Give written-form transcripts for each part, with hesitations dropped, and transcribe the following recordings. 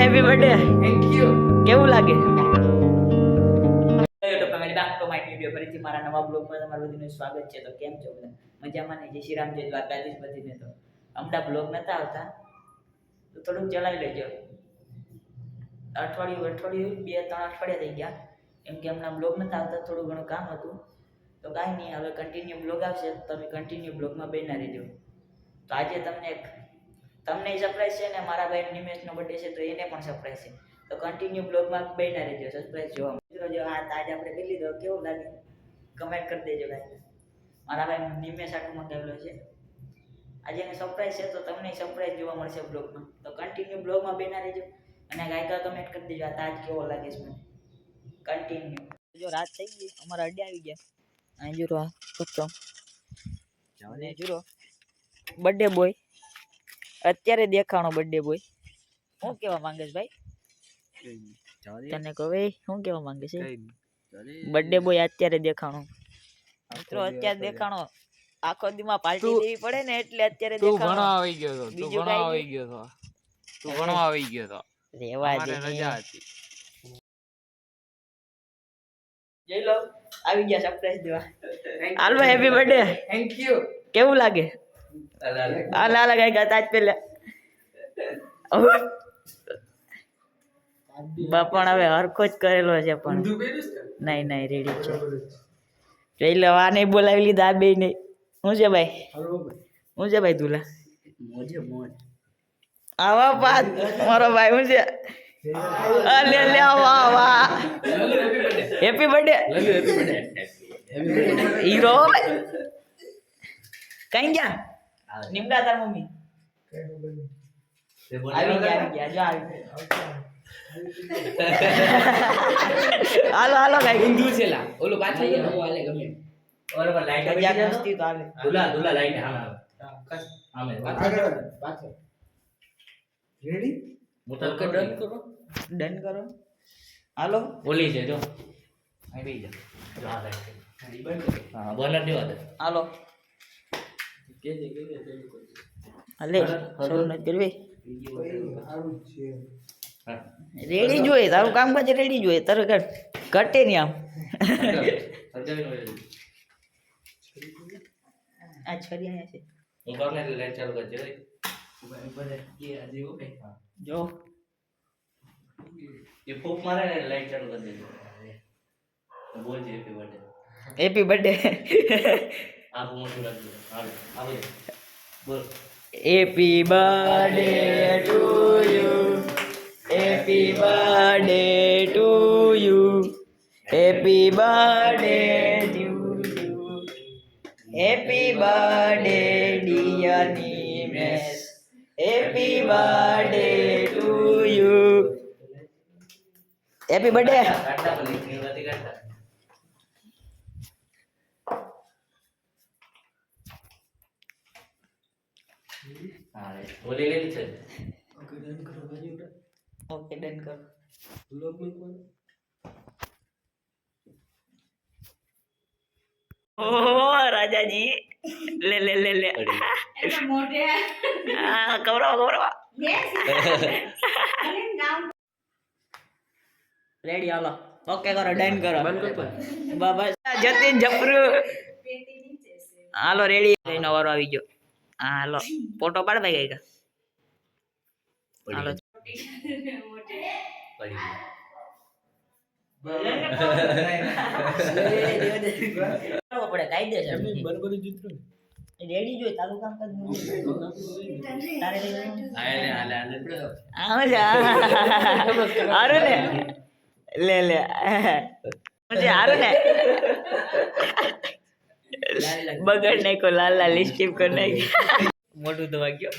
Happy birthday. Thank you. કેવું લાગે? તો family back to my video. ફરીથી મારા નવા બ્લોગમાં તમારું બધાનું સ્વાગત છે. તો કેમ છો બધા? મજામાં ને? જય શ્રી રામ, જય દ્વારકાધીશ બધીને. તો હમણાં બ્લોગ નતા આવતા તો થોડુંક ચલાવી લેજો. અઠવાડિયું 2-3 અઠવાડિયા થઈ ગયા કેમ કે હમણાં બ્લોગ નતા આવતા, થોડું ઘણું કામ હતું. તો કાંઈ નહીં, હવે કન્ટિન્યુ બ્લોગ આવશે, તમે કન્ટિન્યુ બ્લોગમાં બેના રહેજો. તો આજે તમને સરપ્રાઈઝ છે ને મારા ભાઈ નિમેશનો બર્થડે છે તો એને પણ સરપ્રાઈઝ છે. તો કન્ટિન્યુ બ્લોગમાં બેના રહેજો, સરપ્રાઈઝ જોવા. મિત્રો જો આ તાજ આપણે કરી લીધો, કેવું લાગે કમેન્ટ કરી દેજો ગાઈસ. મારા ભાઈ નિમેશ આટલું મંગાવેલો છે. આજે એને સરપ્રાઈઝ છે તો તમને સરપ્રાઈઝ જોવા મળશે બ્લોગમાં. તો કન્ટિન્યુ બ્લોગમાં બેના રહેજો અને ગાયકા કમેન્ટ કરી દેજો આ તાજ કેવો લાગે છે મને. કન્ટિન્યુ જો રાત થઈ ગઈ, અમારા અડ્ડે આવી ગયા. અહીં જુરો આ કચ્ચો અને જુરો બર્થડે બોય અત્યારે દેખાણો. બર્થડે બોય શું કહેવા માંગે છે ભાઈ? તને કહે શું કહેવા માંગે છે? બર્થડે બોય અત્યારે દેખાણો. મિત્રો અત્યારે દેખાણો. આખો દીમાં પાર્ટી દેવી પડે ને એટલે અત્યારે દેખાણો. તું ભણવા આવી ગયો તો. રેવા દે. રજા હતી. જઈ લો, આવી ગયા સરપ્રાઈઝ દેવા. હાલો હેપી બર્થડે. Thank you. કેવું લાગે? આ લાલા ગાય ગાતા જ પેલા બાપણ હવે હરખો જ કરેલો છે પણ નહીં રેડી છે. જોઈ લો, આ નહીં બોલાવી લીધા આ બે નહીં. શું છે ભાઈ? શું છે ભાઈ તુલા? આવા પાત મારો ભાઈ શું છે? લે વાહ વાહ, હેપી બર્થડે હીરો. કઈ ગયા નિમડા તાર મમ્મી? આવી ગયા જો આવી. હાલો કઈ ઊંધું છે લા. ઓલો પાછળ હું હાલે ગમે ઓર પર લાઈટ આવી જાય મસ્તી તો હાલે. દુલા લાઈટ આમે પાછળ રેડી. મોટર ડન કરો. હાલો બોલી છે જો અહીં બેહી જા. જો આ લાઈટ હા બનર દેવા દે. હાલો હાલે શરૂ ન કરવી. રેડી જોઈએ તારું કામ કાજ રેડી જોઈએ. તારે ઘટે નહીં આમ. આ છરી અહીંયા છે. હું કરને લાઈટ ચાલુ કરજે. જો એ ફૂક મારે ને લાઈટ ચાલુ કરી દેજો. બોલ જે હેપી બર્થડે. Happy birthday. આ મોટું રાખજો. હાલો બોલ. Happy birthday to you. Happy birthday to you. Happy birthday to you. Happy birthday dear Nimesh. Happy birthday to you. Happy birthday. બોલી લેલી છે. ઓકે ડન કરો. ઓહ રાજાજી લે મોટે હા કવરો રેડી. હાલો ઓકે કરો, ડન કરો. બાબા જતીન જપરુ. હાલો રેડી. એનો વારો આવી ગયો. હાલો ફોટો પાડ ભાઈ ગઈ. હાલો પડે કાયદેસર રેડી જોઈ તારું કામ કર. હારું ને લે હારું ને બગડ નાખો. લાલ લિપસ્ટિક કરી નાખી. મોટું ધોવા ગયો.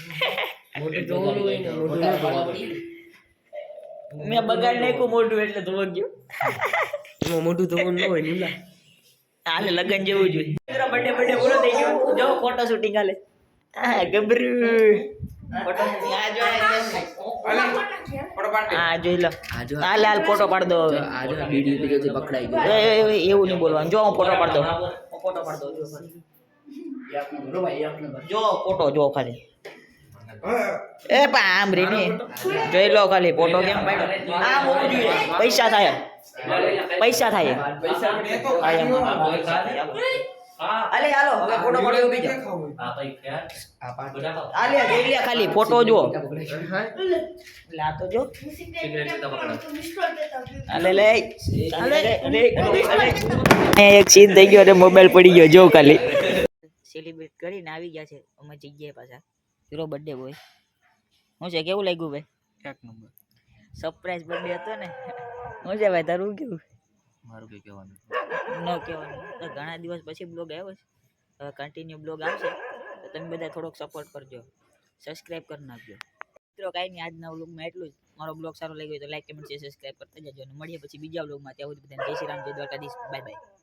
મેં બગાડ નાખ્યું મોટું એટલે ધોવા ગયો. મોટું ધોવું ન હોય નીલા. હાલે લગન જેવું જોઈએ. બર્થડે પૂરો થઈ ગયો. જો ફોટો શૂટિંગ હાલે. ગબરુ ફોટો શૂટિંગ આ જો હા જોઈ લો. હાલ ફોટો પાડ દો. હવે એવું નહીં બોલવાનું. જો હું ફોટો પાડ દો. ફોટો પાડ દો જો ફોટો જો ખાલી. એ પણ આમ રેડી જોઈ લો ખાલી ફોટો કેમ પાડ્યો આમ હોવું જોઈએ પૈસા થાય પૈસા થાય અલે હાલો હવે ફોટો પડ્યો ઉભી જાઓ આલે જોઈ લે ખાલી ફોટો જો લા તો જો અલે લે અલે એક સીન થઈ ગયો અને મોબાઈલ પડી ગયો જો ખાલી સેલિબ્રેટ કરીને આવી ગયા છે અમે જગ્યાએ પાછા હીરો બર્થડે બોય હું છે કેવું લાગ્યું ભાઈ એક નંબર સરપ્રાઈઝ બર્થડે હતો ને હું છે ભાઈ તારું કેવું મારું કઈ કહેવાનું ન કહેવાનું તો ઘણા દિવસ પછી બ્લોગ આવ્યો છે હવે કન્ટિન્યુ બ્લોગ આવશે તો તમે બધા થોડોક સપોર્ટ કરજો સબસ્ક્રાઇબ કરી નાખજો મિત્રો કાંઈ નહીં આજના બ્લોગમાં એટલું જ મારો બ્લોગ સારો લાગ્યો હોય તો લાઈક કમેન્ટ શેર સબસ્ક્રાઇબ કરતા જજો અને મળીએ પછી બીજા બ્લોગમાં ત્યાં સુધી બધાને જય શ્રી રામ જય દ્વારકાધીશ બાય બાય